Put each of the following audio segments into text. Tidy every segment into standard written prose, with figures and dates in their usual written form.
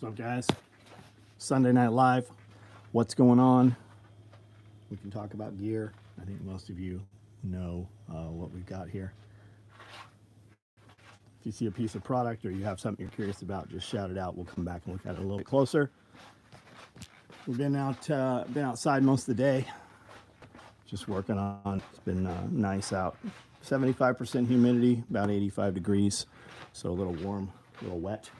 What's up, guys? Sunday Night Live. What's going on? We can talk about gear. I think most of you know what we've got here. If you see a piece of product or you have something you're curious about, just shout it out. We'll come back and look at it a little bit closer. We've been outside most of the day, just working on. It's been nice out. 75% humidity, about 85 degrees, so a little warm, a little wet.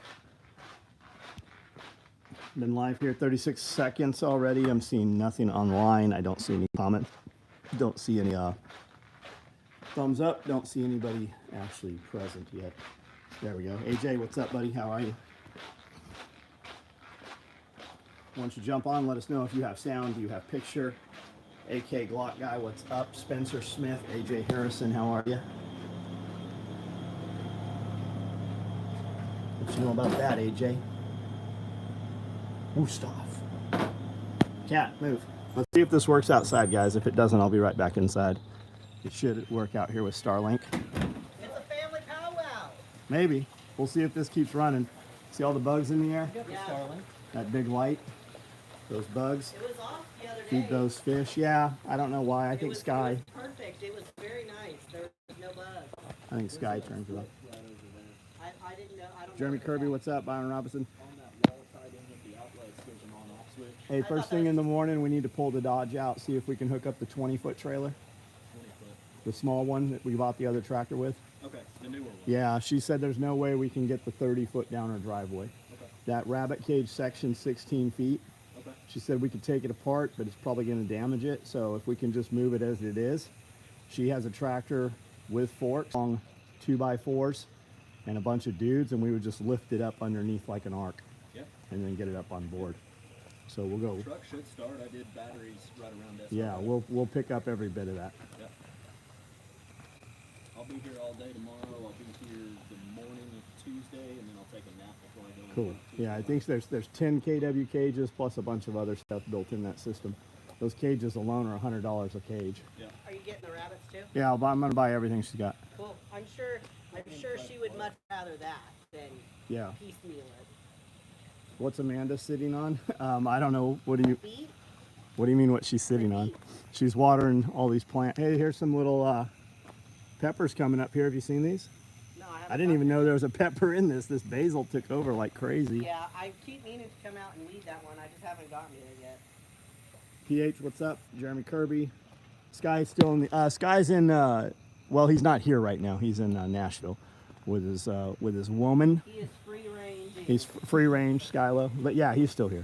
Been live here 36 seconds already. I'm seeing nothing online. I don't see any comment. Don't see any thumbs up. Don't see anybody actually present yet. There we go. AJ, what's up, buddy? How are you? Why don't you jump on? Let us know if you have sound. Do you have picture? AK Glock guy, what's up? Spencer Smith, AJ Harrison, how are you? What you know about that, AJ? Gustav. Cat, move. Let's see if this works outside, guys. If it doesn't, I'll be right back inside. It should work out here with Starlink. It's a family powwow. Maybe. We'll see if this keeps running. See all the bugs in the air? Yeah. Starlink. That big light. Those bugs. It was off the other day. Feed those fish. Yeah, I don't know why. I think Sky. It was perfect. It was very nice. There was no bugs. I think Sky turns it off. I didn't know. I don't Jeremy know Kirby, what's up? Byron Robinson. Switch. Hey, first thing in the morning, we need to pull the Dodge out, see if we can hook up the 20-foot trailer. 20 foot. The small one that we bought the other tractor with. Okay, the newer one. Yeah, she said there's no way we can get the 30-foot down our driveway. Okay. That rabbit cage section 16 feet. Okay. She said we could take it apart, but it's probably going to damage it. So if we can just move it as it is. She has a tractor with forks, long 2x4s, and a bunch of dudes, and we would just lift it up underneath like an arc. Yeah. And then get it up on board. So we'll go. The truck should start. I did batteries right around that. Yeah, we'll pick up every bit of that. Yeah. I'll be here all day tomorrow. I'll be here the morning of Tuesday, and then I'll take a nap before I go. Cool. Yeah, I think there's 10 kW cages plus a bunch of other stuff built in that system. Those cages alone are $100 a cage. Yeah. Are you getting the rabbits too? Yeah, I'm gonna buy everything she's got. Cool. I'm sure she would much rather that than Yeah. piecemeal it. What's Amanda sitting on? I don't know. What do Feet? you mean? What she's sitting on? She's watering all these plants. Hey, here's some little peppers coming up here. Have you seen these? No, I haven't. I didn't even know there was a pepper in this. This basil took over like crazy. Yeah, I keep meaning to come out and weed that one. I just haven't gotten there yet. PH, what's up? Jeremy Kirby. Sky's still in the. Sky's in. Well, he's not here right now. He's in Nashville with his woman. He is free range. He's free range, Skylo. But yeah, he's still here.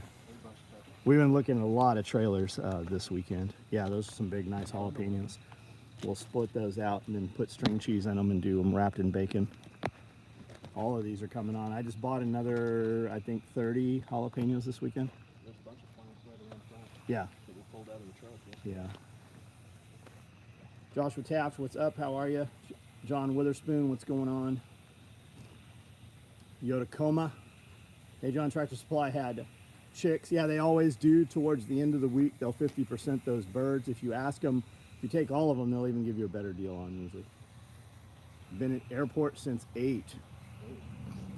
We've been looking at a lot of trailers this weekend. Yeah, those are some big, nice jalapenos. We'll split those out and then put string cheese in them and do them wrapped in bacon. All of these are coming on. I just bought another, I think, 30 jalapenos this weekend. There's a bunch of plants right around front Yeah. that we pulled out of the truck. Yeah. Yeah. Joshua Taft, what's up? How are you? John Witherspoon, what's going on? Yodacoma. Hey, John, Tractor Supply had chicks. Yeah, they always do. Towards the end of the week, they'll 50% those birds. If you ask them, if you take all of them, they'll even give you a better deal on usually. Been at airport since 8.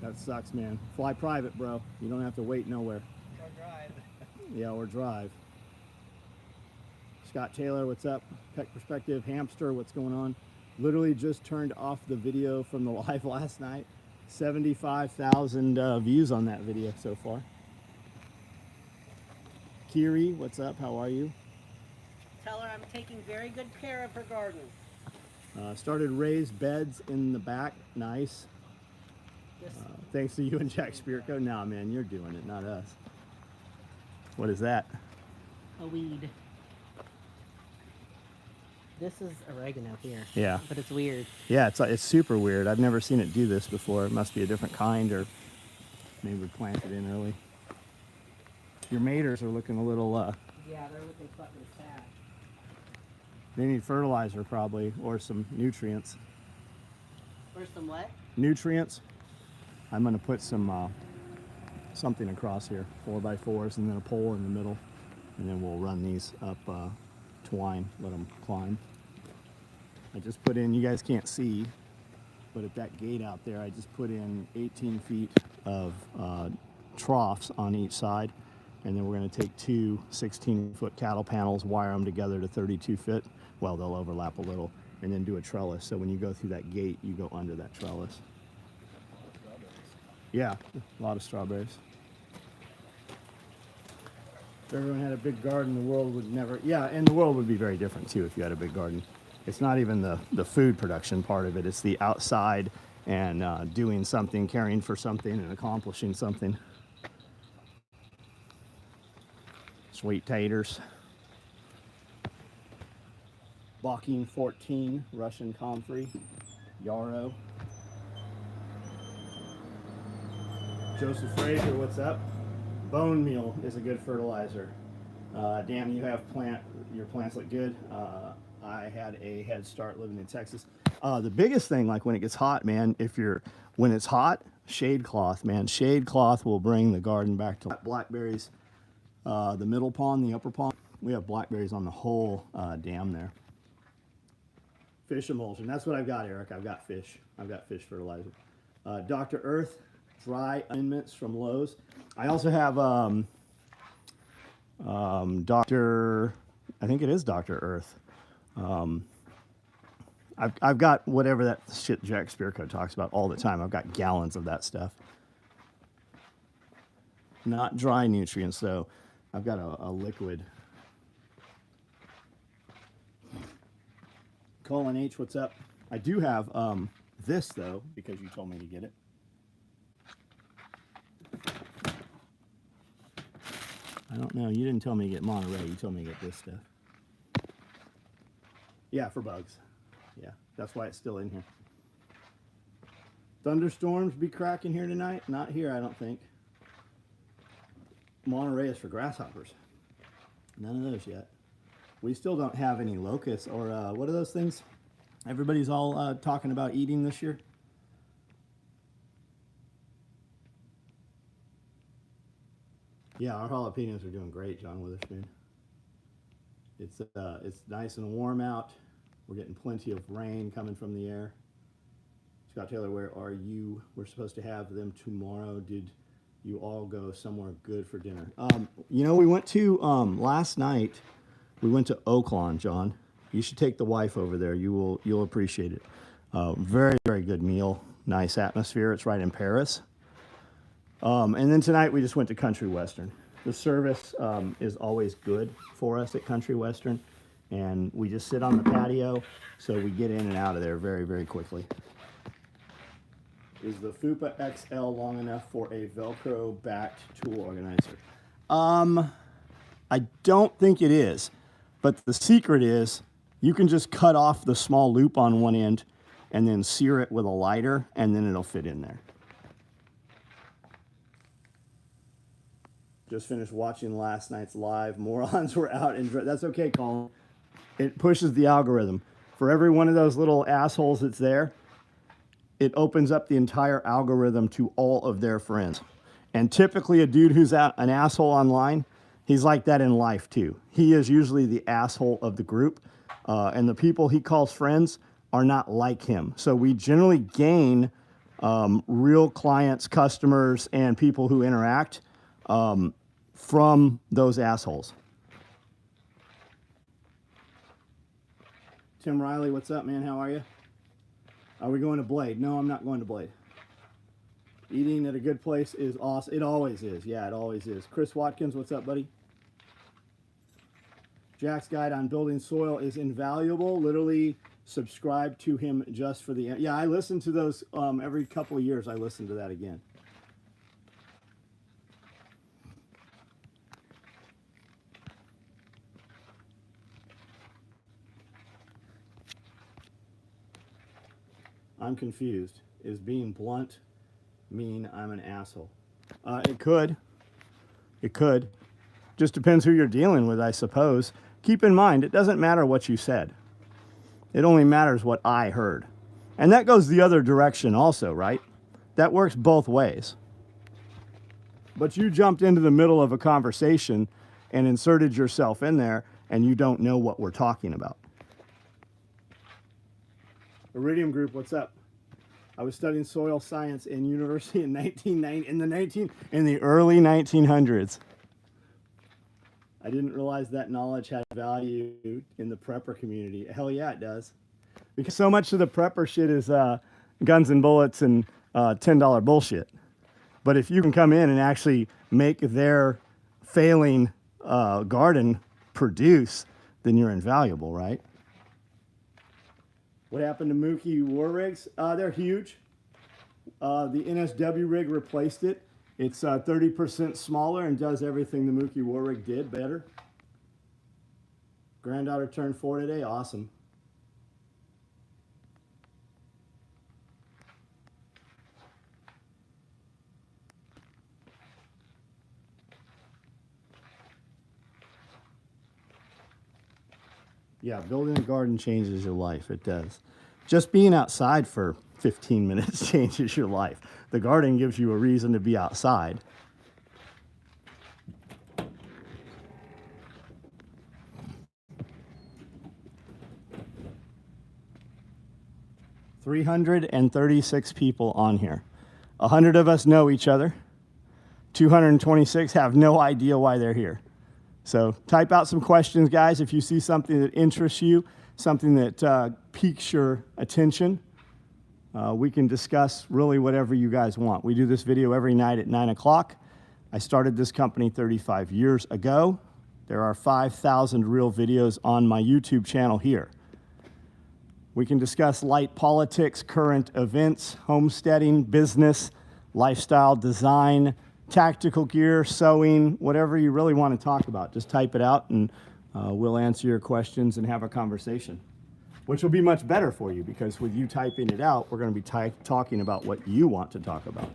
That sucks, man. Fly private, bro. You don't have to wait nowhere. Or drive. Yeah, or drive. Scott Taylor, what's up? Peck Perspective, Hamster, what's going on? Literally just turned off the video from the live last night. 75,000 views on that video so far. Kiri, what's up? How are you? Tell her I'm taking very good care of her garden. Started raised beds in the back. Nice. This, Thanks to you and Jack Spirko. Nah, man, you're doing it, not us. What is that? a weed. This is oregano here. Yeah. But it's weird. Yeah, it's super weird. I've never seen it do this before. It must be a different kind, or maybe we planted in early. Your maters are looking a little, Yeah, they're looking fucking sad. they need fertilizer probably, or some nutrients. Or some what? Nutrients. I'm gonna put some, something across here, 4x4s, and then a pole in the middle. And then we'll run these up, twine, let them climb. I just put in, you guys can't see, but at that gate out there, I just put in 18 feet of troughs on each side. And then we're going to take two 16-foot cattle panels, wire them together to 32 foot. Well, they'll overlap a little, and then do a trellis. So when you go through that gate, you go under that trellis. Yeah, a lot of strawberries. If everyone had a big garden, the world would never, yeah, and the world would be very different too if you had a big garden. It's not even the food production part of it, it's the outside and doing something, caring for something, and accomplishing something. Sweet taters. Balking 14, Russian comfrey, yarrow. Joseph Fraser, what's up? Bone meal is a good fertilizer. Dan, you have your plants look good. I had a head start living in Texas. The biggest thing, like when it gets hot, man, when it's hot, shade cloth, man. Shade cloth will bring the garden back to life. Blackberries, the middle pond, the upper pond. We have blackberries on the whole dam there. Fish emulsion, that's what I've got, Eric. I've got fish fertilizer. Dr. Earth, dry amendments from Lowe's. I also have I think it is Dr. Earth. I've got whatever that shit Jack Spirko talks about all the time. I've got gallons of that stuff. Not dry nutrients though. I've got a liquid. Colin H, what's up? I do have this though, because you told me to get it. I don't know. You didn't tell me to get Monterey. You told me to get this stuff. Yeah, for bugs. Yeah, that's why it's still in here. Thunderstorms be cracking here tonight? Not here, I don't think. Monterey is for grasshoppers. None of those yet. We still don't have any locusts or what are those things everybody's all talking about eating this year? Yeah, our jalapenos are doing great, John Witherspoon. It's nice and warm out. We're getting plenty of rain coming from the air. Scott Taylor, where are you? We're supposed to have them tomorrow. Did you all go somewhere good for dinner? You know, we went to last night. We went to Oaklawn, John. You should take the wife over there. You'll appreciate it. Very, very good meal. Nice atmosphere. It's right in Paris. And then tonight we just went to Country Western. The service is always good for us at Country Western, and we just sit on the patio, so we get in and out of there very, very quickly. Is the FUPA XL long enough for a Velcro-backed tool organizer? I don't think it is, but the secret is you can just cut off the small loop on one end and then sear it with a lighter, and then it'll fit in there. Just finished watching last night's live. Morons were out and that's okay, Colin. It pushes the algorithm. For every one of those little assholes that's there, it opens up the entire algorithm to all of their friends. And typically a dude who's an asshole online, he's like that in life too. He is usually the asshole of the group. And the people he calls friends are not like him. So we generally gain real clients, customers, and people who interact from those assholes. Tim Riley, what's up, man? How are you? Are we going to Blade? No, I'm not going to Blade. Eating at a good place is awesome. It always is. Yeah, it always is. Chris Watkins, what's up, buddy? Jack's guide on building soil is invaluable. Literally subscribe to him just for the... Yeah, I listen to those every couple of years. I listen to that again. I'm confused. Is being blunt mean I'm an asshole? It could. It could. Just depends who you're dealing with, I suppose. Keep in mind, it doesn't matter what you said. It only matters what I heard. And that goes the other direction also, right? That works both ways. But you jumped into the middle of a conversation and inserted yourself in there, and you don't know what we're talking about. Iridium Group, what's up? I was studying soil science in university in 1990 in the early 1900s. I didn't realize that knowledge had value in the prepper community. Hell yeah, it does. Because so much of the prepper shit is guns and bullets and $10 bullshit. But if you can come in and actually make their failing garden produce, then you're invaluable, right? What happened to Mookie war rigs? They're huge. The NSW rig replaced it. It's 30% smaller and does everything the Mookie war rig did better. Granddaughter turned 4 today. Awesome. Yeah, building a garden changes your life. It does. Just being outside for 15 minutes changes your life. The garden gives you a reason to be outside. $336 people on here. 100 of us know each other. 226 have no idea why they're here. So type out some questions, guys, if you see something that interests you, something that piques your attention. We can discuss really whatever you guys want. We do this video every night at 9 o'clock. I started this company 35 years ago. There are 5,000 real videos on my YouTube channel here. We can discuss light politics, current events, homesteading, business, lifestyle, design, tactical gear, sewing, whatever you really want to talk about. Just type it out and we'll answer your questions and have a conversation, which will be much better for you because with you typing it out, we're going to be talking about what you want to talk about.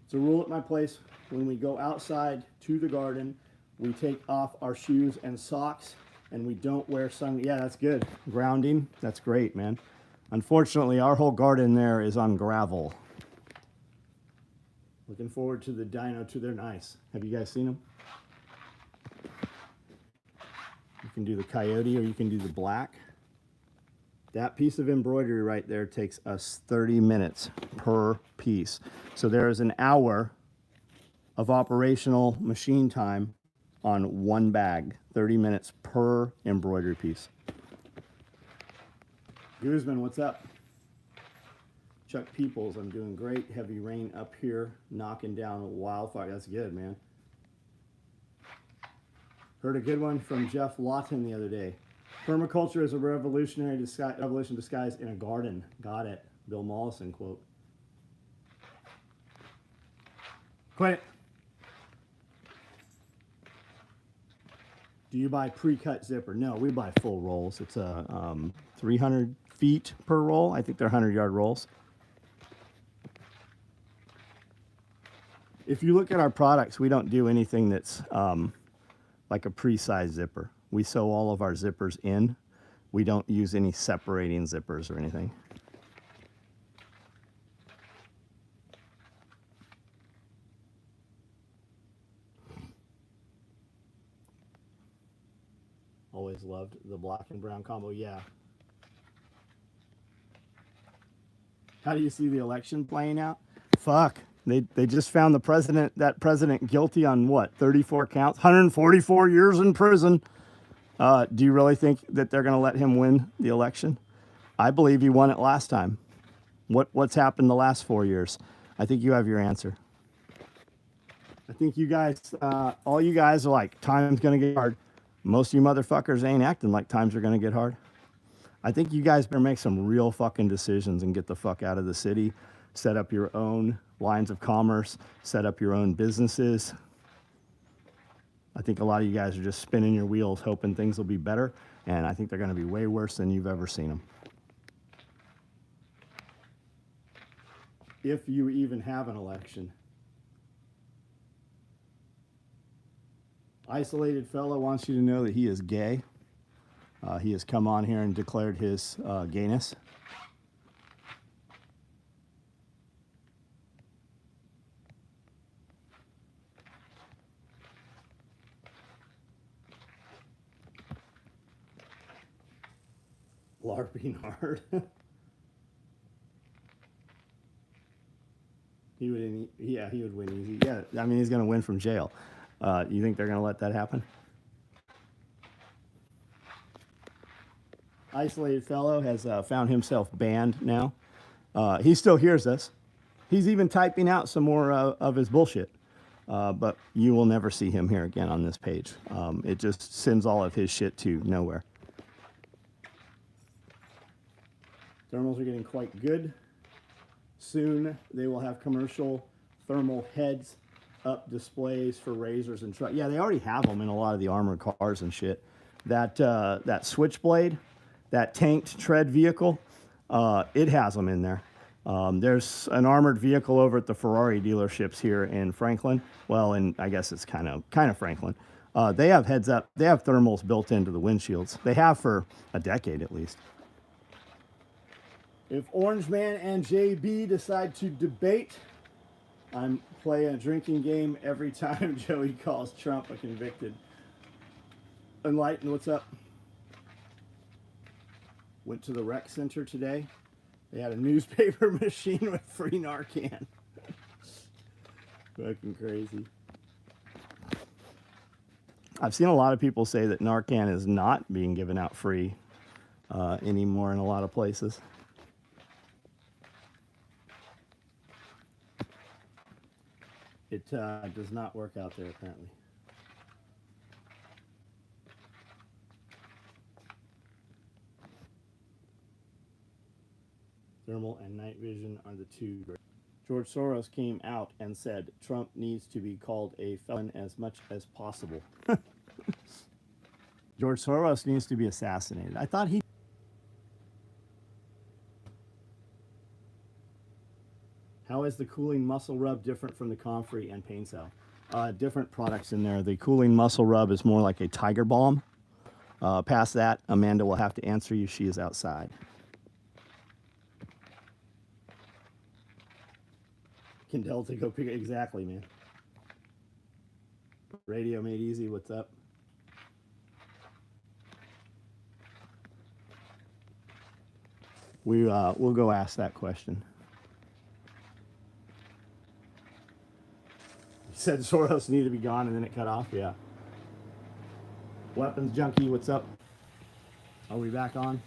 It's a rule at my place. When we go outside to the garden, we take off our shoes and socks and we don't wear yeah, that's good. Grounding, that's great, man. Unfortunately, our whole garden there is on gravel. Looking forward to the dino too. They're nice. Have you guys seen them? You can do the coyote or you can do the black. That piece of embroidery right there takes us 30 minutes per piece. So there is an hour of operational machine time on one bag, 30 minutes per embroidery piece. Guzman, what's up? Chuck Peoples, I'm doing great. Heavy rain up here, knocking down a wildfire. That's good, man. Heard a good one from Jeff Lawton the other day. Permaculture is a revolution disguised in a garden. Got it. Bill Mollison quote. Quit. Do you buy pre-cut zipper? No, we buy full rolls. It's a 300 feet per roll. I think they're 100-yard rolls. If you look at our products, we don't do anything that's like a pre-sized zipper. We sew all of our zippers in. We don't use any separating zippers or anything. Always loved the black and brown combo, yeah. How do you see the election playing out? Fuck. They just found that president guilty on what, 34 counts, 144 years in prison. Do you really think that they're going to let him win the election? I believe he won it last time. What's happened the last 4 years? I think you have your answer. I think you guys, all you guys are like, time's going to get hard. Most of you motherfuckers ain't acting like times are going to get hard. I think you guys better make some real fucking decisions and get the fuck out of the city. Set up your own lines of commerce. Set up your own businesses. I think a lot of you guys are just spinning your wheels hoping things will be better. And I think they're going to be way worse than you've ever seen them. If you even have an election. Isolated fellow wants you to know that he is gay. He has come on here and declared his gayness. LARPing hard. he would win easy. Yeah, I mean, he's going to win from jail. You think they're going to let that happen? Isolated fellow has found himself banned now. He still hears us. He's even typing out some more of his bullshit. But you will never see him here again on this page. It just sends all of his shit to nowhere. Thermals are getting quite good. Soon they will have commercial thermal heads up displays for razors and trucks. Yeah, they already have them in a lot of the armored cars and shit. That switchblade, that tanked tread vehicle, it has them in there. There's an armored vehicle over at the Ferrari dealerships here in Franklin. Well, and I guess it's kind of Franklin. They have heads up. They have thermals built into the windshields. They have for a decade at least. If Orange Man and JB decide to debate, I'm playing a drinking game every time Joey calls Trump a convicted. Enlighten, what's up? Went to the rec center today. They had a newspaper machine with free Narcan. Fucking crazy. I've seen a lot of people say that Narcan is not being given out free anymore in a lot of places. It does not work out there apparently. Thermal and night vision are the two. George Soros came out and said Trump needs to be called a felon as much as possible. George Soros needs to be assassinated. I thought he... How is the cooling muscle rub different from the comfrey and pain salve? Different products in there. The cooling muscle rub is more like a tiger balm. Past that, Amanda will have to answer you. She is outside. Can Delta go pick it? Exactly, man. Radio made easy. What's up? We'll go ask that question. He said Soros needed to be gone and then it cut off. Yeah. Weapons junkie, what's up? Are we back on?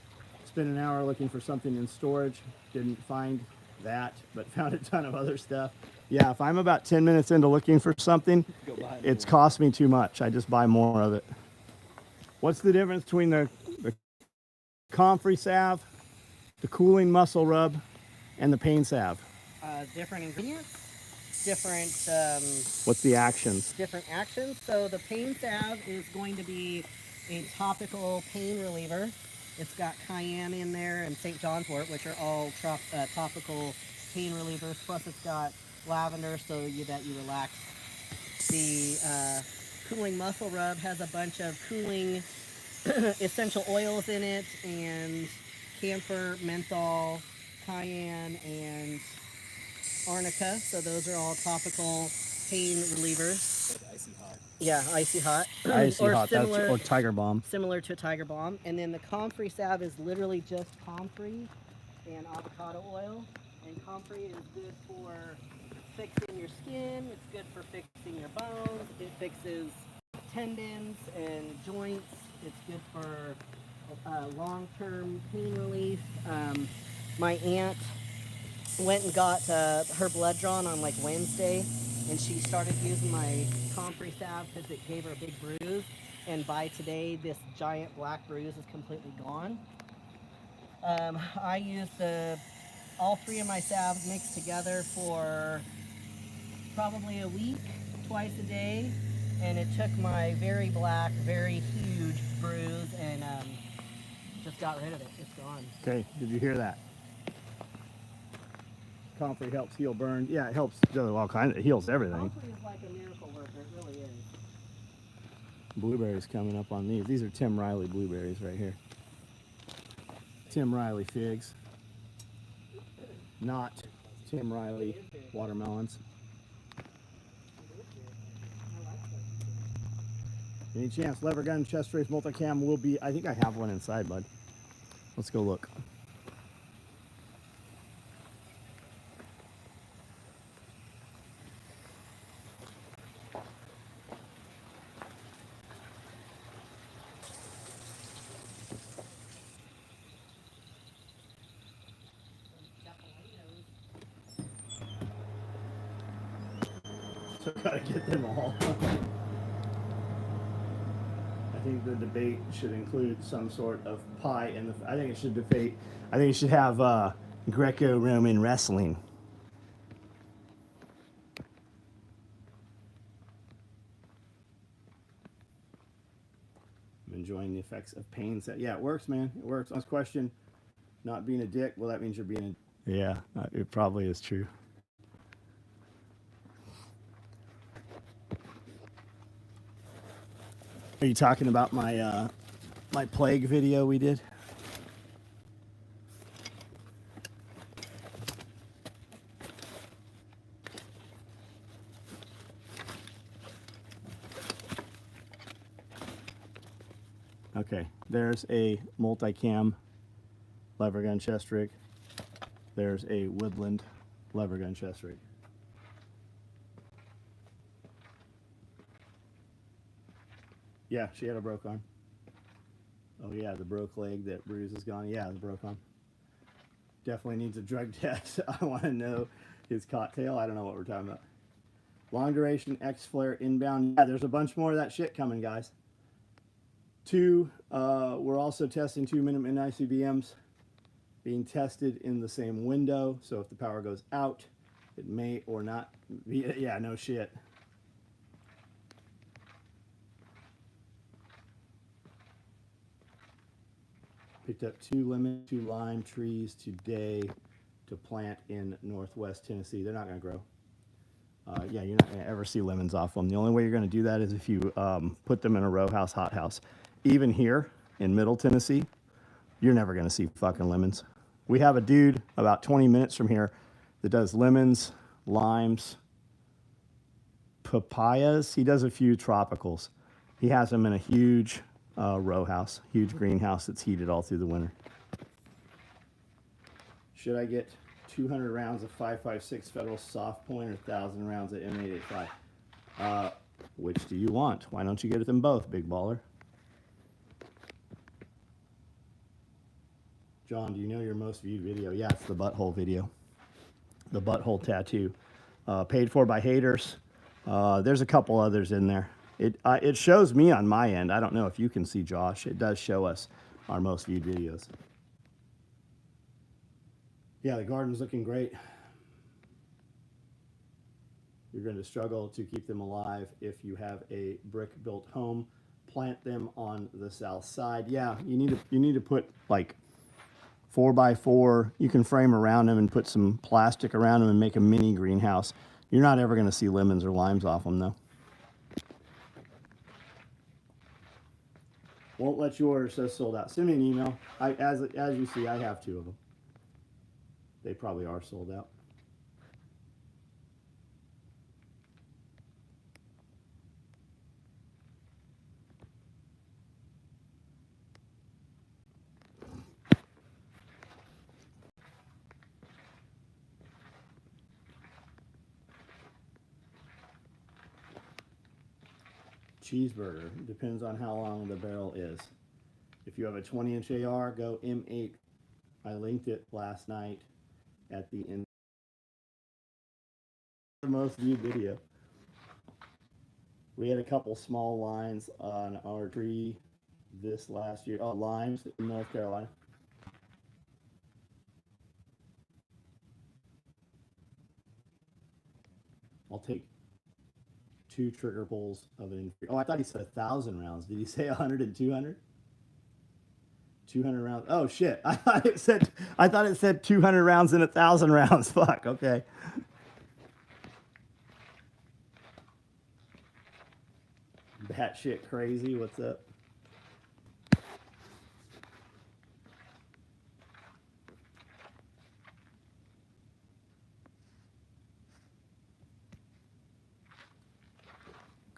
Spent an hour looking for something in storage. Didn't find that, but found a ton of other stuff. Yeah, if I'm about 10 minutes into looking for something, it's cost me too much. I just buy more of it. What's the difference between the comfrey salve, the cooling muscle rub, and the pain salve? Different ingredients, different What's the actions? different actions. So the pain salve is going to be a topical pain reliever. It's got cayenne in there and St. John's wort, which are all topical pain relievers. Plus it's got lavender so that you relax. The cooling muscle rub has a bunch of cooling essential oils in it, and camphor, menthol, cayenne, and arnica. So those are all topical pain relievers. Like icy hot. Yeah, icy hot. Icy or hot, similar, that's, or tiger balm. similar to a tiger balm. And then the comfrey salve is literally just comfrey and avocado oil. And comfrey is good for fixing your skin. It's good for fixing your bones. It fixes tendons and joints. It's good for long-term pain relief. My aunt went and got her blood drawn on like Wednesday, and she started using my comfrey salve because it gave her a big bruise. And by today, this giant black bruise is completely gone. I used all three of my salves mixed together for probably a week, twice a day, and it took my very black, very huge bruise and just got rid of it. It's gone. Okay, did you hear that? Comfrey helps heal burns. Yeah, it helps all kinds. It heals everything. Comfrey is like a miracle worker. It really is. Blueberries coming up on these. These are Tim Riley blueberries right here. Tim Riley figs. Not Tim Riley watermelons. Any chance lever gun chest race multicam will be? I think I have one inside, bud. Let's go look. So gotta get them all. I think the debate should include some sort of pie in the. I think it should debate. I think it should have Greco-Roman wrestling. I'm enjoying the effects of pain. Yeah, it works, man. It works. Last question. Not being a dick. Well, that means you're being a. Yeah, it probably is true. Are you talking about my my plague video we did? Okay, there's a multicam lever gun chest rig. There's a woodland lever gun chest rig. Yeah, she had a broke arm. Oh yeah, the broke leg, that bruise is gone. Yeah, the broke arm. Definitely needs a drug test. I want to know his cocktail. I don't know what we're talking about. Long duration X-flare inbound. Yeah, there's a bunch more of that shit coming, guys. We're also testing 2 minimum ICBMs being tested in the same window. So if the power goes out, it may or not be. Yeah, no shit. Picked up 2 lemon, 2 lime trees today to plant in northwest Tennessee. They're not going to grow. Yeah, you're not going to ever see lemons off them. The only way you're going to do that is if you put them in a row house, hothouse. Even here in Middle Tennessee, you're never going to see fucking lemons. We have a dude about 20 minutes from here that does lemons, limes, papayas. He does a few tropicals. He has them in a huge row house, huge greenhouse that's heated all through the winter. Should I get 200 rounds of 5.56 Federal soft point or 1,000 rounds of M885? Which do you want? Why don't you get them both, big baller? John, do you know your most viewed video? Yeah, it's the butthole video. The butthole tattoo. Paid for by haters. There's a couple others in there. It shows me on my end. I don't know if you can see Josh. It does show us our most viewed videos. Yeah, the garden's looking great. You're going to struggle to keep them alive if you have a brick-built home. Plant them on the south side. Yeah, you need to put like 4x4. You can frame around them and put some plastic around them and make a mini greenhouse. You're not ever going to see lemons or limes off them, though. Won't let you order, says sold out. Send me an email. As you see, I have 2 of them. They probably are sold out. Cheeseburger. Depends on how long the barrel is. If you have a 20-inch AR, go M8. I linked it last night at the end. The most viewed video. We had a couple small lines on our tree this last year. Oh, limes in North Carolina. I'll take 2 trigger pulls of an. Oh, I thought he said 1,000 rounds. Did he say 100 and 200? 200 rounds. Oh shit! I thought it said 200 rounds and 1,000 rounds. Fuck. Okay. That shit crazy. What's up?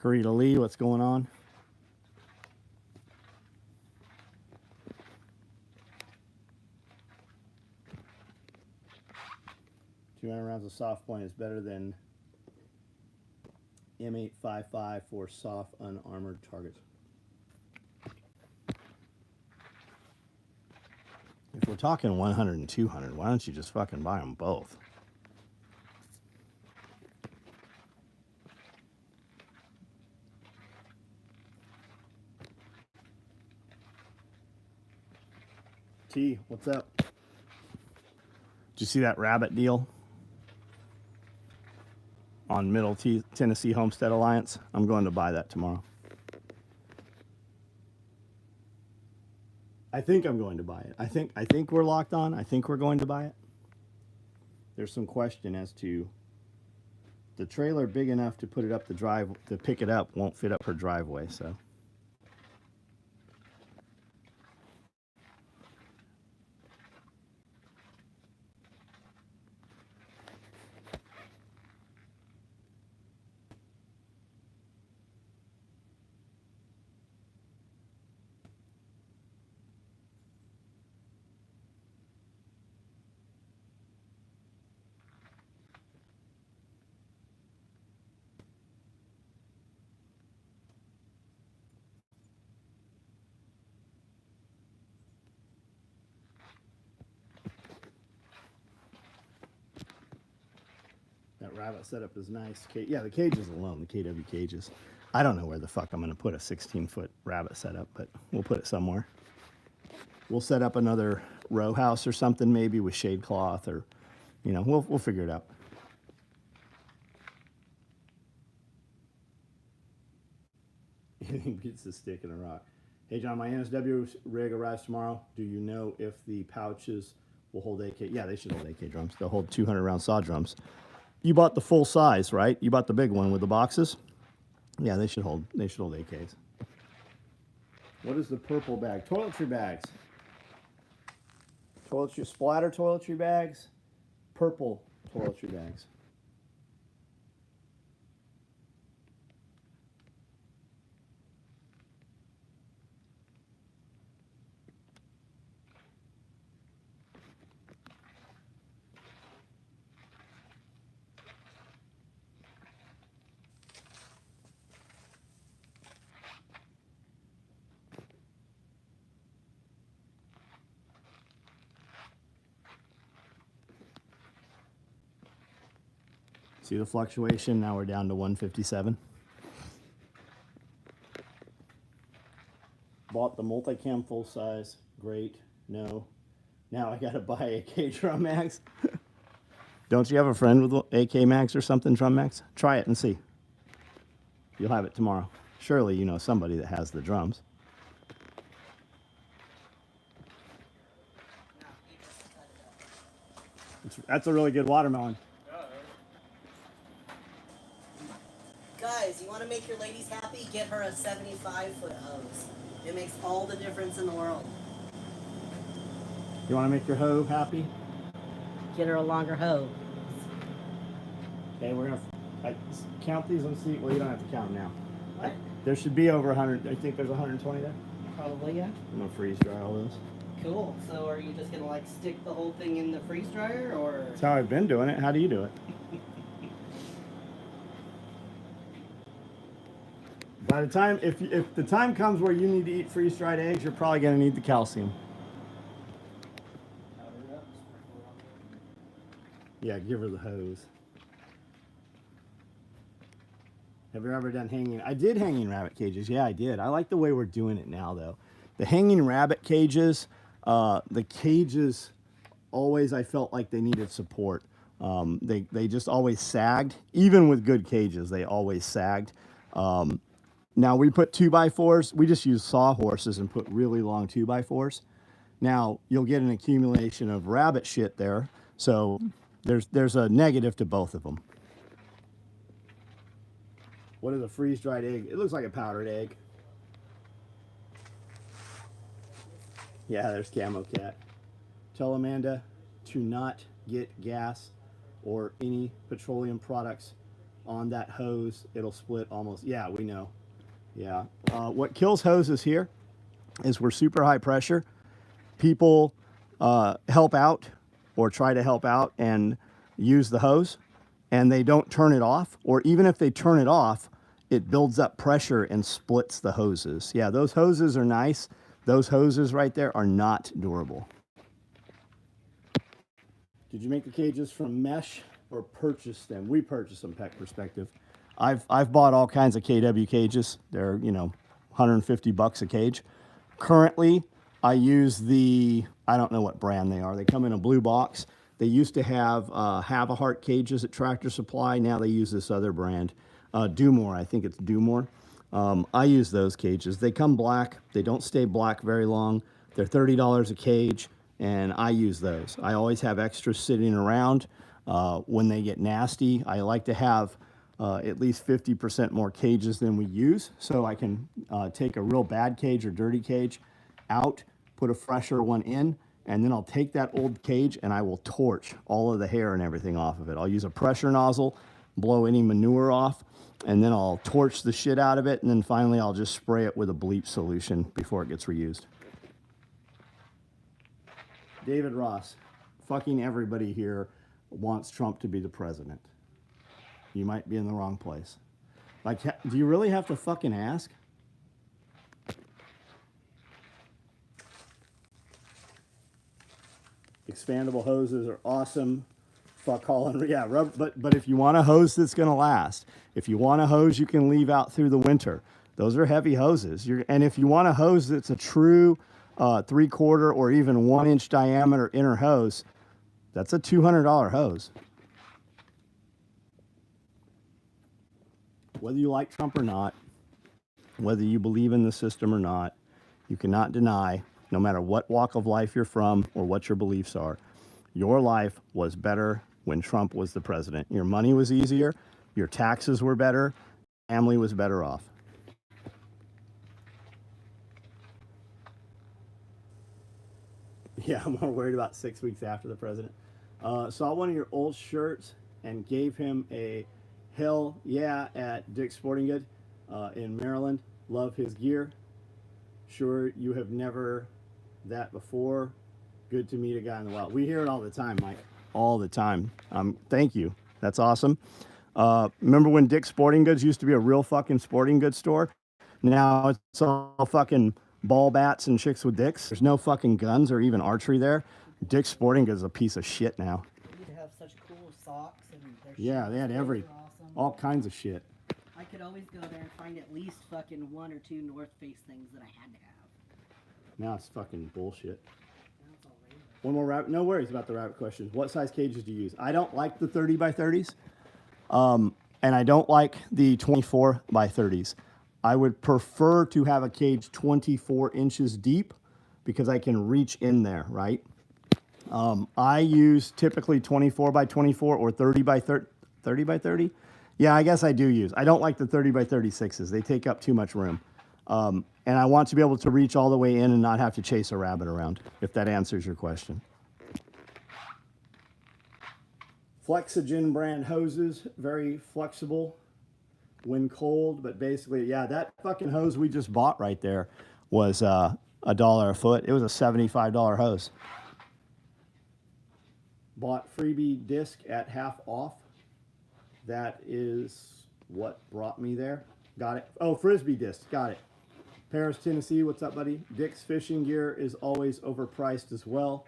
Karita Lee, what's going on? $200 rounds of soft point is better than M855 for soft unarmored targets. If we're talking 100 and 200, why don't you just fucking buy them both? T, what's up? Did you see that rabbit deal on Middle Tennessee Homestead Alliance? I'm going to buy that tomorrow. I think I'm going to buy it. I think we're locked on. I think we're going to buy it. There's some question as to the trailer big enough to put it up the drive to pick it up won't fit up her driveway, so. That rabbit setup is nice. Yeah, the cages alone, the KW cages. I don't know where the fuck I'm going to put a 16-foot rabbit setup, but we'll put it somewhere. We'll set up another row house or something, maybe with shade cloth, or, you know, we'll figure it out. Anything beats a stick in a rock. Hey John, my NSW rig arrives tomorrow. Do you know if the pouches will hold AK? Yeah, they should hold AK drums. They'll hold 200 round saw drums. You bought the full size, right? You bought the big one with the boxes? Yeah, they should hold AKs. What is the purple bag? Toiletry bags. Toiletry, splatter toiletry bags, purple toiletry bags. See the fluctuation? Now we're down to 157. Bought the multicam full size. Great. No. Now I gotta buy AK drum mags. Don't you have a friend with AK mags or something, drum mags? Try it and see. You'll have it tomorrow. Surely you know somebody that has the drums. That's a really good watermelon. Guys, you want to make your ladies happy? Get her a 75-foot hose. It makes all the difference in the world. You want to make your hoe happy? Get her a longer hose. Okay, we're going to count these and see. Well, you don't have to count them now. What? There should be over 100. I think there's 120 there. Probably, yeah. I'm going to freeze dry all those. Cool. So are you just going to, like, stick the whole thing in the freeze dryer, or? That's how I've been doing it. How do you do it? By the time, if the time comes where you need to eat freeze-dried eggs, you're probably going to need the calcium. Yeah, give her the hose. Have you ever done hanging? I did hanging rabbit cages. Yeah, I did. I like the way we're doing it now, though. The hanging rabbit cages, the cages always, I felt like they needed support. They just always sagged. Even with good cages, they always sagged. Now we put 2x4s. We just use sawhorses and put really long 2x4s. Now you'll get an accumulation of rabbit shit there. So there's a negative to both of them. What is a freeze-dried egg? It looks like a powdered egg. Yeah, there's Camo Cat. Tell Amanda to not get gas or any petroleum products on that hose. It'll split almost. Yeah, we know. Yeah. What kills hoses here is we're super high pressure. People help out or try to help out and use the hose, and they don't turn it off. Or even if they turn it off, it builds up pressure and splits the hoses. Yeah, those hoses are nice. Those hoses right there are not durable. Did you make the cages from mesh or purchase them? We purchased them, Peck Perspective. I've bought all kinds of KW cages. They're, you know, $150 a cage. Currently, I use the I don't know what brand they are. They come in a blue box. They used to have a heart cages at Tractor Supply. Now they use this other brand, Dumore. I think it's Dumore. I use those cages. They come black. They don't stay black very long. They're $30 a cage, and I use those. I always have extras sitting around. When they get nasty, I like to have at least 50% more cages than we use, so I can take a real bad cage or dirty cage out, put a fresher one in, and then I'll take that old cage and I will torch all of the hair and everything off of it. I'll use a pressure nozzle, blow any manure off, and then I'll torch the shit out of it, and then finally I'll just spray it with a bleach solution before it gets reused. David Ross, fucking everybody here wants Trump to be the president. You might be in the wrong place. Like, do you really have to fucking ask? Expandable hoses are awesome. Fuck hauling, yeah, but if you want a hose that's gonna last, if you want a hose you can leave out through the winter, those are heavy hoses. And if you want a hose that's a true 3/4 or even 1-inch diameter inner hose, that's a $200 hose. Whether you like Trump or not, whether you believe in the system or not, you cannot deny, no matter what walk of life you're from or what your beliefs are, your life was better when Trump was the president. Your money was easier, your taxes were better, family was better off. Yeah, I'm more worried about 6 weeks after the president. Saw one of your old shirts and gave him a hell yeah at Dick's Sporting Goods in Maryland. Love his gear. Sure you have never that before. Good to meet a guy in the wild. We hear it all the time, Mike. All the time. Thank you. That's awesome. Remember when Dick's Sporting Goods used to be a real fucking sporting goods store? Now it's all fucking ball bats and chicks with dicks. There's no fucking guns or even archery there. Dick's Sporting Goods is a piece of shit now. You'd have such cool socks and their Yeah, they had awesome. all kinds of shit. I could always go there and find at least fucking 1 or 2 North Face things that I had to have. Now it's fucking bullshit. Now it's all rainbow. One more rabbit. No worries about the rabbit questions. What size cages do you use? I don't like the 30 by 30s. And I don't like the 24 by 30s. I would prefer to have a cage 24 inches deep because I can reach in there, right? I use typically 24 by 24 or 30 by 30. 30 by 30? Yeah, I guess I do use. I don't like the 30 by 36s. They take up too much room. And I want to be able to reach all the way in and not have to chase a rabbit around, if that answers your question. Flexogen brand hoses, very flexible when cold, but basically, yeah, that fucking hose we just bought right there was $1 a foot. It was a $75 hose. Bought freebie disc at half off. That is what brought me there. Got it. Oh, Frisbee disc. Got it. Paris, Tennessee. What's up, buddy? Dick's fishing gear is always overpriced as well.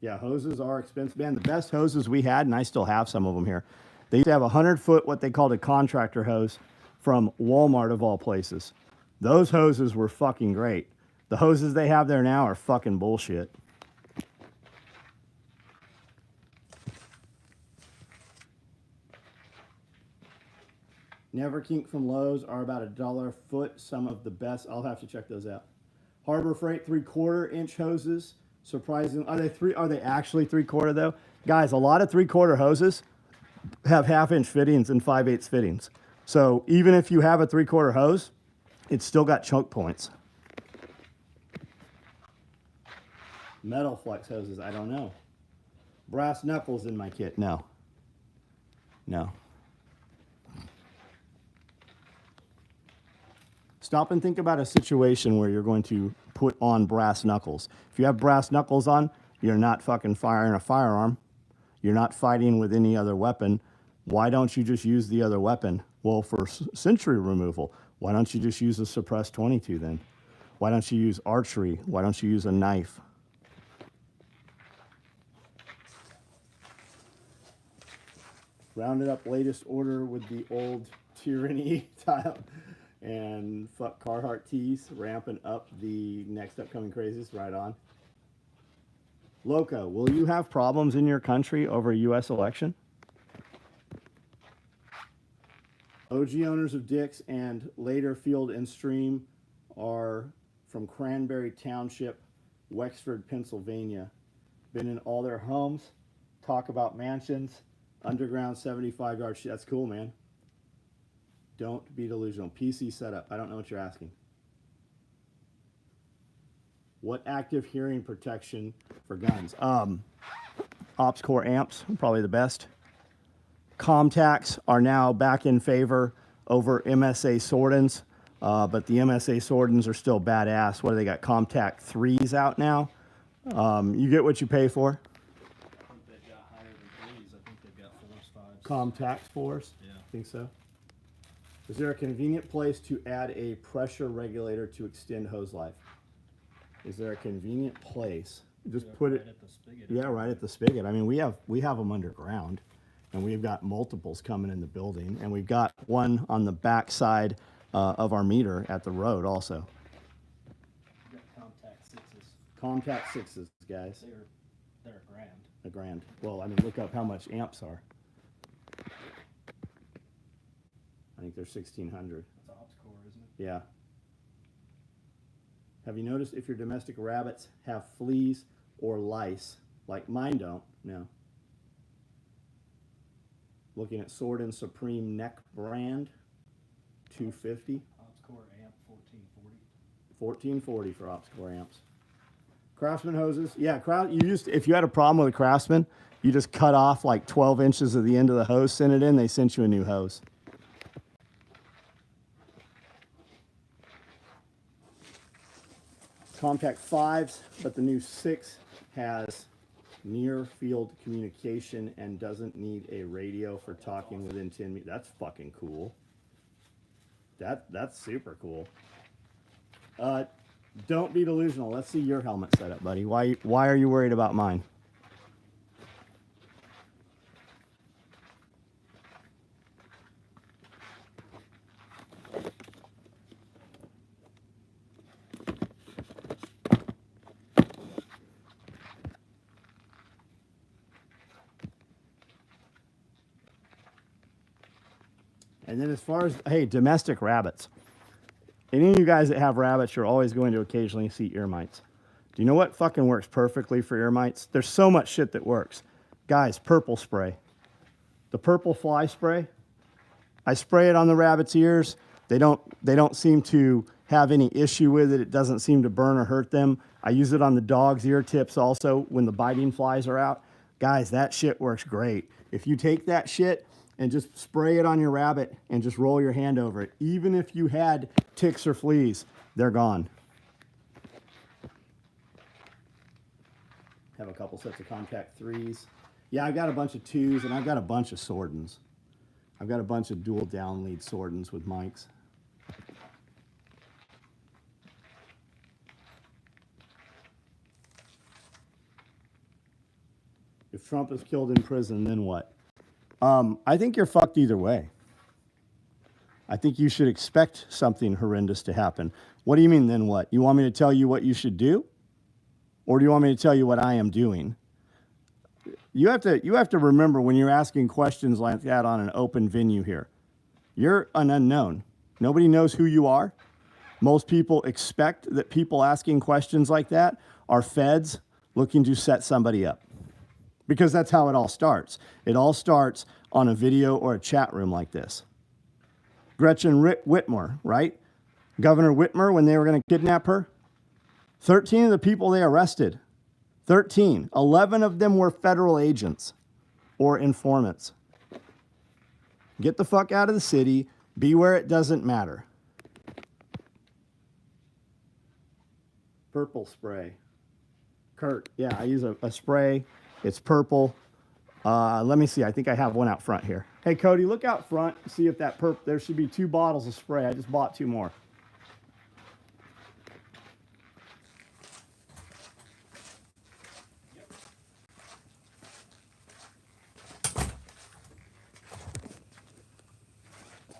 Yeah, hoses are expensive. Man, the best hoses we had, and I still have some of them here, they used to have a 100-foot, what they called a contractor hose from Walmart of all places. Those hoses were fucking great. The hoses they have there now are fucking bullshit. Never Kink from Lowe's are about $1 a foot. Some of the best. I'll have to check those out. Harbor Freight 3/4 inch hoses. Surprising. Are they actually 3/4 though? Guys, a lot of 3/4 hoses have 1/2 inch fittings and 5/8 fittings. So even if you have a 3/4 hose, it's still got choke points. Metal flex hoses, I don't know. Brass knuckles in my kit, no. No. Stop and think about a situation where you're going to put on brass knuckles. If you have brass knuckles on, you're not fucking firing a firearm. You're not fighting with any other weapon. Why don't you just use the other weapon? Well, for century removal, why don't you just use a suppressed 22 then? Why don't you use archery? Why don't you use a knife? Rounded up latest order with the old tyranny tile. And fuck Carhartt tees, ramping up the next upcoming crazies. Right on. Loco, will you have problems in your country over a U.S. election? OG owners of Dick's and later Field and Stream are from Cranberry Township, Wexford, Pennsylvania. Been in all their homes. Talk about mansions, underground 75-yard. That's cool, man. Don't be delusional. PC setup. I don't know what you're asking. What active hearing protection for guns? Ops Core amps, probably the best. Comtacs are now back in favor over MSA Sordins, but the MSA Sordins are still badass. What do they got? Comtac 3s out now. You get what you pay for. I think they've got higher than 3s. I think they've got 4s, 5s. Comtac 4s? Yeah. I think so. Is there a convenient place to add a pressure regulator to extend hose life? Is there a convenient place? Just put right it. at the spigot. Yeah, right at the spigot. I mean, we have them underground, and we've got multiples coming in the building, and we've got one on the back side of our meter at the road also. You've got Contact 6s. Contact 6s, guys. They're a grand. A grand. Well, I mean, look up how much amps are. I think they're 1600. That's Ops Core, isn't it? Yeah. Have you noticed if your domestic rabbits have fleas or lice, like mine don't? No. Looking at Sword and Supreme neck brand, 250. Ops Core amp 1440. 1440 for Ops Core amps. Craftsman hoses, yeah. If you had a problem with a Craftsman, you just cut off like 12 inches of the end of the hose, send it in, they sent you a new hose. Contact 5s, but the new 6 has near field communication and doesn't need a radio for talking within 10 meters. That's fucking cool. That's super cool. Don't be delusional. Let's see your helmet setup, buddy. Why are you worried about mine? And then as far as, hey, domestic rabbits. Any of you guys that have rabbits, you're always going to occasionally see ear mites. Do you know what fucking works perfectly for ear mites? There's so much shit that works. Guys, purple spray. The purple fly spray. I spray it on the rabbit's ears. They don't seem to have any issue with it. It doesn't seem to burn or hurt them. I use it on the dog's ear tips also when the biting flies are out. Guys, that shit works great. If you take that shit and just spray it on your rabbit and just roll your hand over it, even if you had ticks or fleas, they're gone. Have a couple sets of Contact 3s. Yeah, I've got a bunch of 2s, and I've got a bunch of Sordins. I've got a bunch of dual down lead Sordins with mics. If Trump is killed in prison, then what? I think you're fucked either way. I think you should expect something horrendous to happen. What do you mean, then what? You want me to tell you what you should do? Or do you want me to tell you what I am doing? You have to remember when you're asking questions like that on an open venue here, you're an unknown. Nobody knows who you are. Most people expect that people asking questions like that are feds looking to set somebody up. Because that's how it all starts. It all starts on a video or a chat room like this. Gretchen Whitmer, right? Governor Whitmer, when they were going to kidnap her, 13 of the people they arrested, 13, 11 of them were federal agents or informants. Get the fuck out of the city, be where it doesn't matter. Purple spray. Kurt, yeah, I use a spray. It's purple. Let me see. I think I have one out front here. Hey, Cody, look out front. See if that purple. There should be 2 bottles of spray. I just bought 2 more.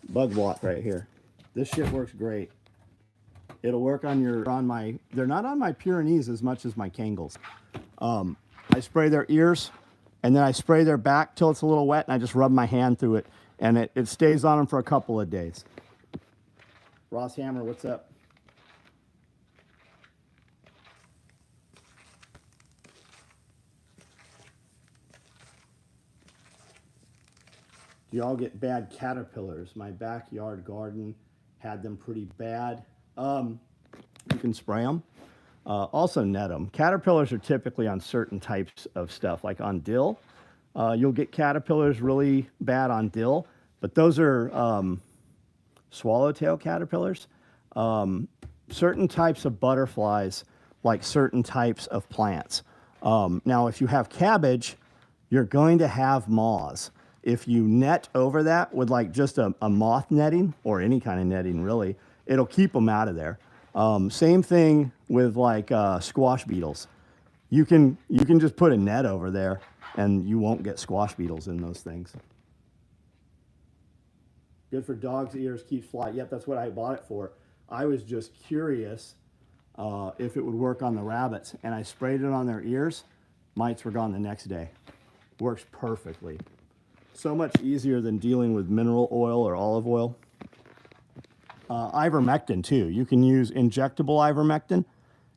Bug block right here. This shit works great. It'll work on they're not on my Pyrenees as much as my Kangles. I spray their ears, and then I spray their back till it's a little wet, and I just rub my hand through it, and it stays on them for a couple of days. Ross Hammer, what's up? Do y'all get bad caterpillars? My backyard garden had them pretty bad. You can spray them. Also net them. Caterpillars are typically on certain types of stuff, like on dill. You'll get caterpillars really bad on dill, but those are swallowtail caterpillars. Certain types of butterflies, like certain types of plants. Now, if you have cabbage, you're going to have moths. If you net over that with like just a moth netting, or any kind of netting really, it'll keep them out of there. Same thing with like squash beetles. You can just put a net over there and you won't get squash beetles in those things. Good for dogs' ears, keeps fly. Yep, that's what I bought it for. I was just curious if it would work on the rabbits, and I sprayed it on their ears. Mites were gone the next day. Works perfectly. So much easier than dealing with mineral oil or olive oil. Ivermectin too. You can use injectable ivermectin,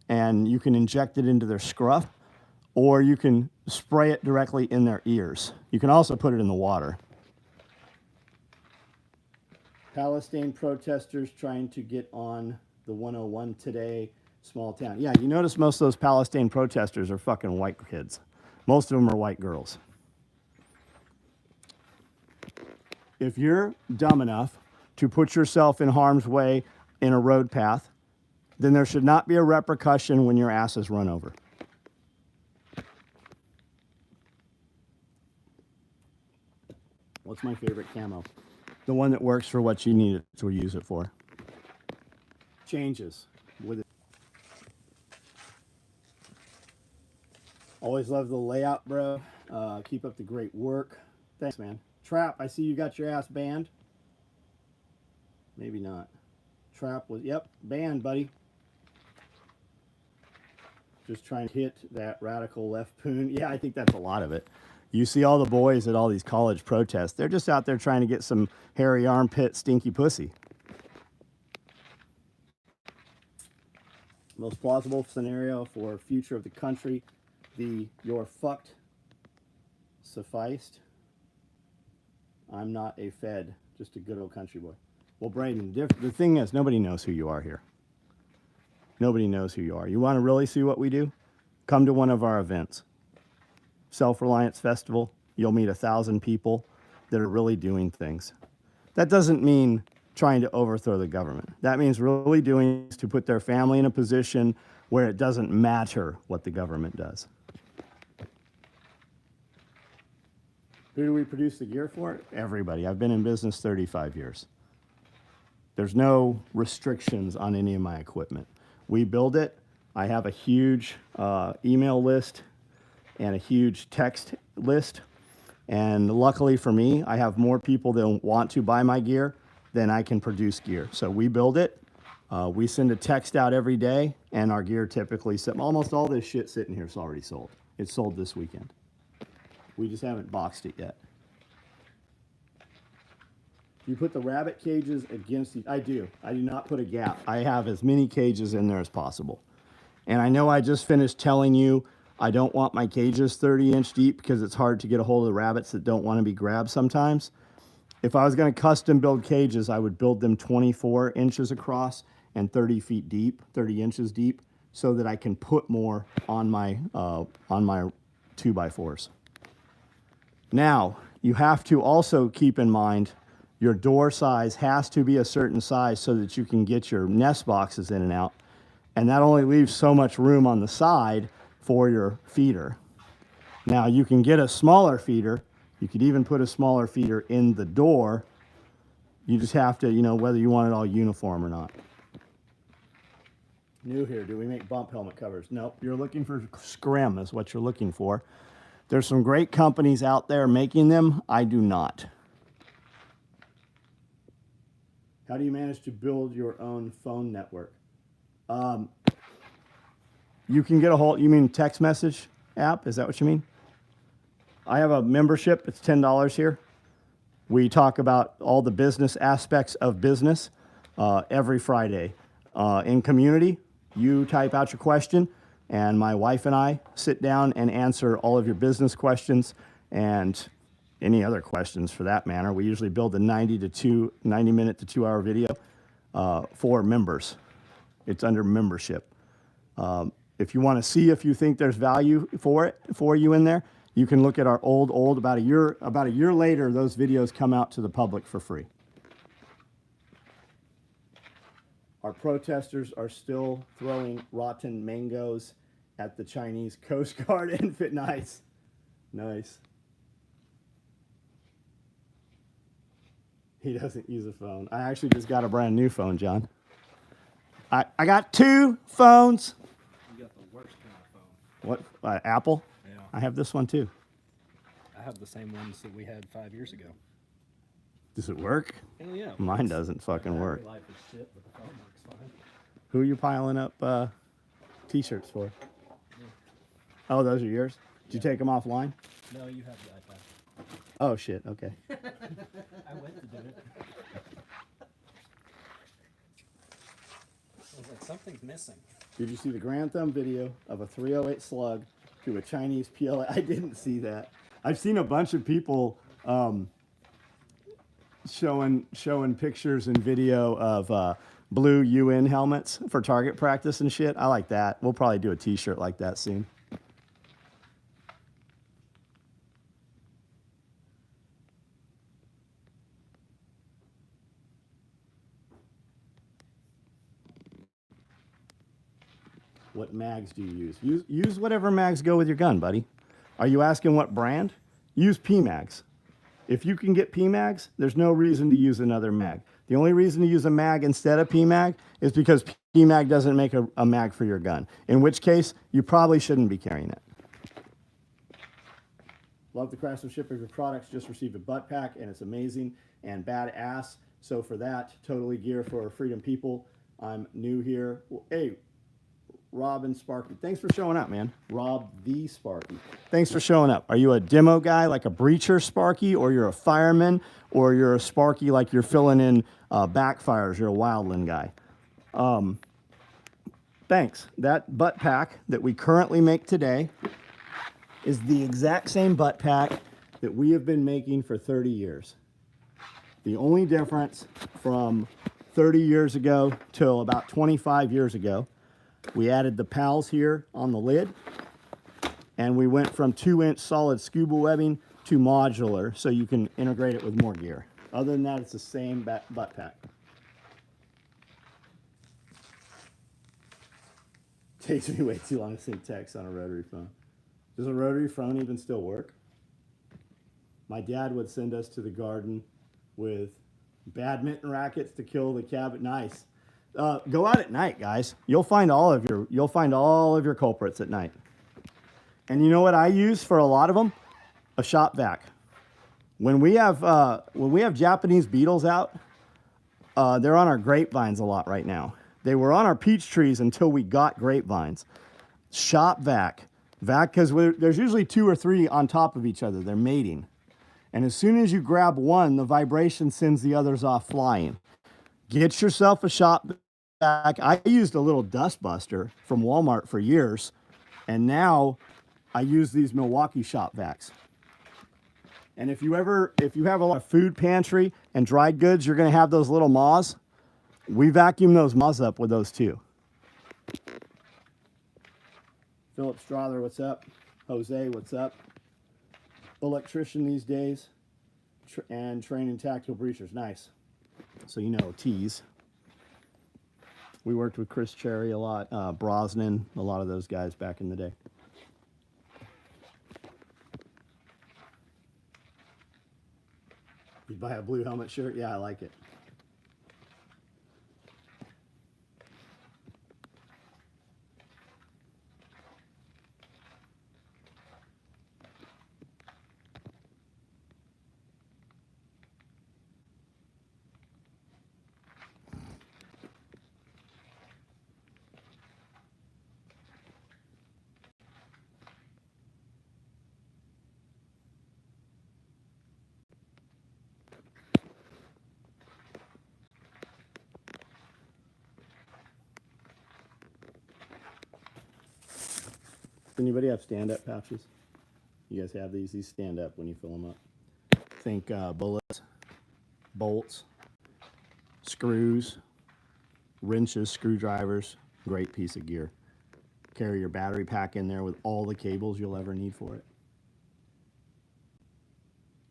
and you can inject it into their scruff, or you can spray it directly in their ears. You can also put it in the water. Palestine protesters trying to get on the 101 today, small town. Yeah, you notice most of those Palestine protesters are fucking white kids. Most of them are white girls. If you're dumb enough to put yourself in harm's way in a road path, then there should not be a repercussion when your ass is run over. What's my favorite camo? The one that works for what you need it to use it for. Changes with it. Always love the layout, bro. Keep up the great work. Thanks, man. Trap, I see you got your ass banned. Maybe not. Trap was, yep, banned, buddy. Just trying to hit that radical left poon. Yeah, I think that's a lot of it. You see all the boys at all these college protests. They're just out there trying to get some hairy armpit, stinky pussy. Most plausible scenario for future of the country. You're fucked sufficed. I'm not a Fed, just a good old country boy. Well, Braden, the thing is, nobody knows who you are here. Nobody knows who you are. You want to really see what we do? Come to one of our events. Self-Reliance Festival. You'll meet 1,000 people that are really doing things. That doesn't mean trying to overthrow the government. That means really doing is to put their family in a position where it doesn't matter what the government does. Who do we produce the gear for? Everybody. I've been in business 35 years. There's no restrictions on any of my equipment. We build it. I have a huge email list and a huge text list. And luckily for me, I have more people that want to buy my gear than I can produce gear. So we build it. We send a text out every day, and our gear typically, almost all this shit sitting here is already sold. It's sold this weekend. We just haven't boxed it yet. You put the rabbit cages against the, I do not put a gap. I have as many cages in there as possible. And I know I just finished telling you I don't want my cages 30-inch deep because it's hard to get a hold of the rabbits that don't want to be grabbed sometimes. If I was going to custom build cages, I would build them 24 inches across and 30 feet deep, 30 inches deep, so that I can put more on my 2x4s. Now, you have to also keep in mind your door size has to be a certain size so that you can get your nest boxes in and out. And that only leaves so much room on the side for your feeder. Now, you can get a smaller feeder. You could even put a smaller feeder in the door. You just have to, whether you want it all uniform or not. New here, do we make bump helmet covers? Nope, you're looking for scrim is what you're looking for. There's some great companies out there making them. I do not. How do you manage to build your own phone network? You can get a hold, you mean text message app? Is that what you mean? I have a membership. It's $10 here. We talk about all the business aspects of business every Friday. In community, you type out your question, and my wife and I sit down and answer all of your business questions and any other questions for that matter. We usually build a 90 minute to 2 hour video for members. It's under membership. If you want to see if you think there's value for you in there, you can look at our old about a year later. Those videos come out to the public for free. Our protesters are still throwing rotten mangoes at the Chinese Coast Guard and fit nice. Nice. He doesn't use a phone. I actually just got a brand new phone, John. I got 2 phones. You got the worst kind of phone. What? Apple? Yeah. I have this one too. I have the same ones that we had 5 years ago. Does it work? Hell yeah. Mine doesn't fucking work. Battery life is shit, but the phone works fine. Who are you piling up t-shirts for? Oh, those are yours? Did you take them offline? No, you have the iPad. Oh, shit. Okay. I went to do it. I was like, something's missing. Did you see the Grand Thumb video of a 308 slug to a Chinese PLA? I didn't see that. I've seen a bunch of people showing pictures and video of blue UN helmets for target practice and shit. I like that. We'll probably do a t-shirt like that soon. What mags do you use? Use whatever mags go with your gun, buddy. Are you asking what brand? Use PMags. If you can get PMags, there's no reason to use another mag. The only reason to use a mag instead of PMag is because PMag doesn't make a mag for your gun, in which case you probably shouldn't be carrying it. Love the craftsmanship of your products. Just received a butt pack, and it's amazing and badass. So for that, totally gear for Freedom People. I'm new here. Well, hey, Rob and Sparky, thanks for showing up, man. Rob the Sparky, thanks for showing up. Are you a demo guy like a breacher Sparky, or you're a fireman, or you're a Sparky like you're filling in backfires? You're a wildland guy. Thanks. That butt pack that we currently make today is the exact same butt pack that we have been making for 30 years. The only difference from 30 years ago till about 25 years ago, we added the pals here on the lid, and we went from 2-inch solid scuba webbing to modular, so you can integrate it with more gear. Other than that, it's the same butt pack. Takes me way too long to send text on a rotary phone. Does a rotary phone even still work? My dad would send us to the garden with badminton rackets to kill the cabin. Nice. Go out at night, guys. You'll find all of your culprits at night. And you know what I use for a lot of them? A shop vac. When we have Japanese beetles out, they're on our grapevines a lot right now. They were on our peach trees until we got grapevines. Shop vac, because there's usually 2 or 3 on top of each other. They're mating, and as soon as you grab one, the vibration sends the others off flying. Get yourself a shop vac. I used a little dust buster from Walmart for years, and now I use these Milwaukee shop vacs. And if you have a lot of food pantry and dried goods, you're going to have those little maws. We vacuum those maws up with those too. Philip Strother, what's up? Jose, what's up? Electrician these days, and training tactical breachers. Nice. So you know, T's. We worked with Chris Cherry a lot, Brosnan, a lot of those guys back in the day. You buy a blue helmet shirt? Yeah, I like it. Anybody have stand-up pouches? You guys have these? These stand up when you fill them up. Think bullets, bolts, screws, wrenches, screwdrivers. Great piece of gear. Carry your battery pack in there with all the cables you'll ever need for it.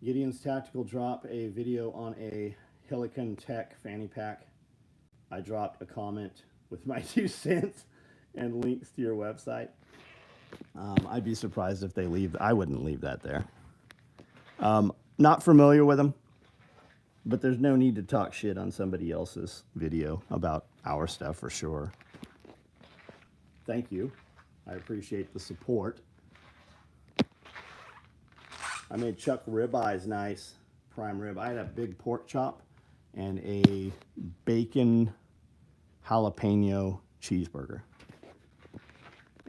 Gideon's Tactical dropped a video on a Helicon Tech fanny pack. I dropped a comment with my 2 cents and links to your website. I'd be surprised if they leave. I wouldn't leave that there. Not familiar with them, but there's no need to talk shit on somebody else's video about our stuff for sure. Thank you. I appreciate the support. I made chuck ribeyes nice, prime rib. I had a big pork chop and a bacon jalapeno cheeseburger.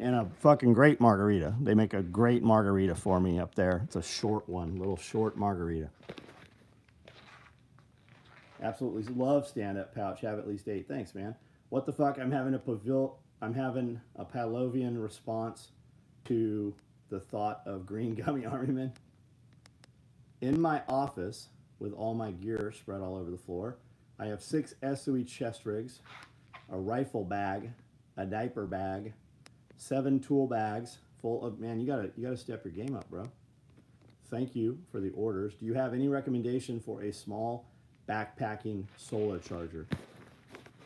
And a fucking great margarita. They make a great margarita for me up there. It's a short one, little short margarita. Absolutely love stand-up pouch. Have at least 8. Thanks, man. What the fuck? I'm having a Pavlovian response to the thought of green gummy army men. In my office, with all my gear spread all over the floor, I have 6 SOE chest rigs, a rifle bag, a diaper bag, 7 tool bags full of, man, you gotta step your game up, bro. Thank you for the orders. Do you have any recommendation for a small backpacking solar charger?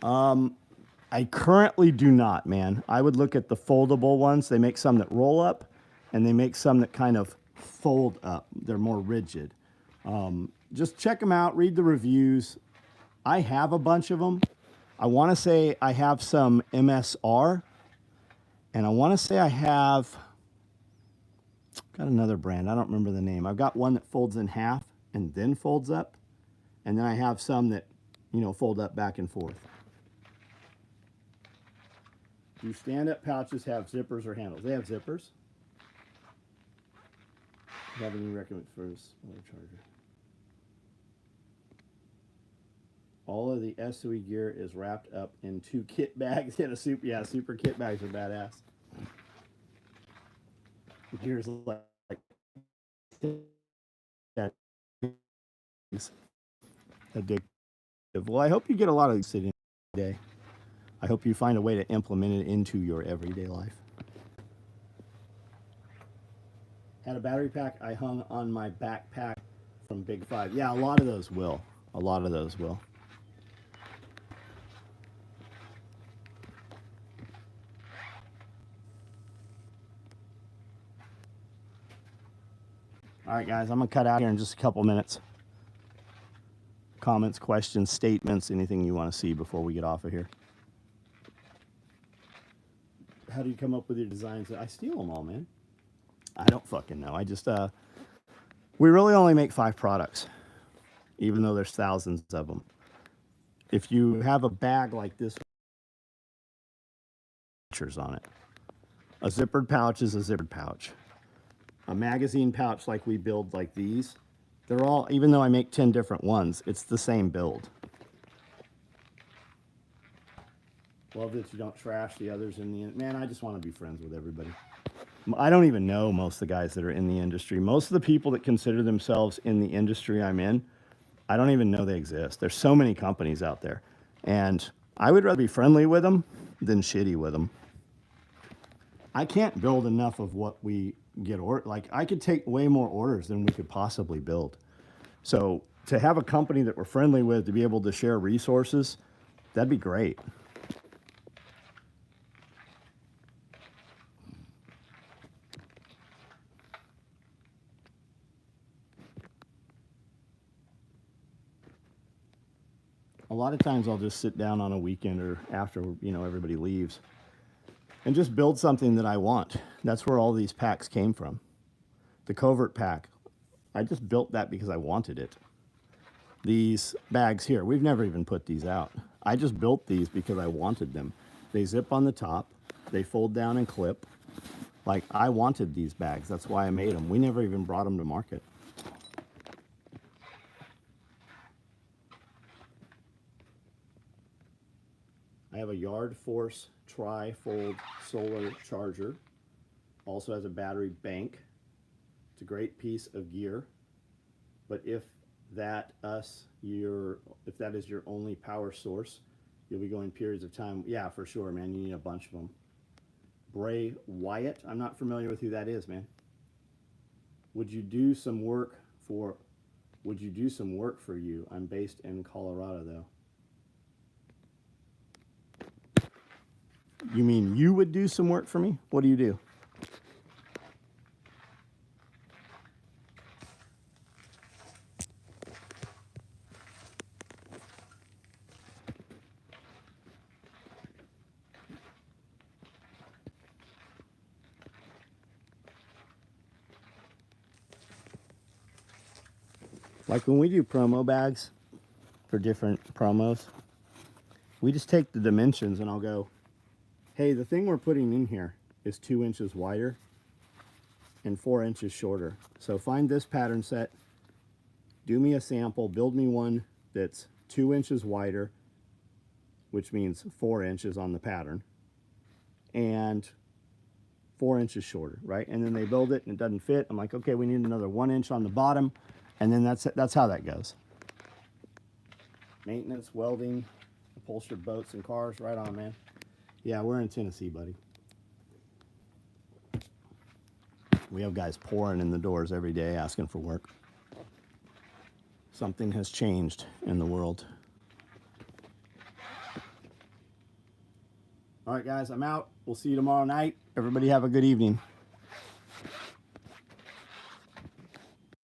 I currently do not, man. I would look at the foldable ones. They make some that roll up, and they make some that kind of fold up. They're more rigid. Just check them out, read the reviews. I have a bunch of them. I want to say I have some MSR, and I want to say I have got another brand. I don't remember the name. I've got one that folds in half and then folds up, and then I have some that, you know, fold up back and forth. Do stand-up pouches have zippers or handles? They have zippers. Do you have any recommend for a solar charger? All of the SOE gear is wrapped up in 2 kit bags in a super. Yeah, super kit bags are badass. The gear's like addictive. Well, I hope you get a lot of these in a day. I hope you find a way to implement it into your everyday life. Had a battery pack I hung on my backpack from Big 5. Yeah, a lot of those will. A lot of those will. All right, guys, I'm going to cut out here in just a couple minutes. Comments, questions, statements, anything you want to see before we get off of here. How do you come up with your designs? I steal them all, man. I don't fucking know. I just, we really only make 5 products, even though there's thousands of them. If you have a bag like this, pictures on it. A zippered pouch is a zippered pouch. A magazine pouch like we build like these, they're all, even though I make 10 different ones, it's the same build. Love that you don't trash the others in the end. Man, I just want to be friends with everybody. I don't even know most of the guys that are in the industry. Most of the people that consider themselves in the industry I'm in, I don't even know they exist. There's so many companies out there. And I would rather be friendly with them than shitty with them. I can't build enough of what we get, like I could take way more orders than we could possibly build. So to have a company that we're friendly with, to be able to share resources, that'd be great. A lot of times I'll just sit down on a weekend or after, you know, everybody leaves and just build something that I want. That's where all these packs came from. The covert pack, I just built that because I wanted it. These bags here, we've never even put these out. I just built these because I wanted them. They zip on the top, they fold down and clip. Like, I wanted these bags, that's why I made them. We never even brought them to market. I have a Yard Force tri-fold solar charger. Also has a battery bank. It's a great piece of gear. But if that is your only power source, you'll be going periods of time. Yeah, for sure, man. You need a bunch of them. Bray Wyatt. I'm not familiar with who that is, man. Would you do some work for you? I'm based in Colorado, though. You mean you would do some work for me? What do you do? Like when we do promo bags for different promos, we just take the dimensions and I'll go, hey, the thing we're putting in here is 2 inches wider and 4 inches shorter. So find this pattern set, do me a sample, build me one that's 2 inches wider, which means 4 inches on the pattern, and 4 inches shorter, right? And then they build it and it doesn't fit. I'm like, okay, we need another 1 inch on the bottom. And then that's how that goes. Maintenance, welding, upholstered boats and cars, right on, man. Yeah, we're in Tennessee, buddy. We have guys pouring in the doors every day asking for work. Something has changed in the world. All right, guys, I'm out. We'll see you tomorrow night. Everybody have a good evening.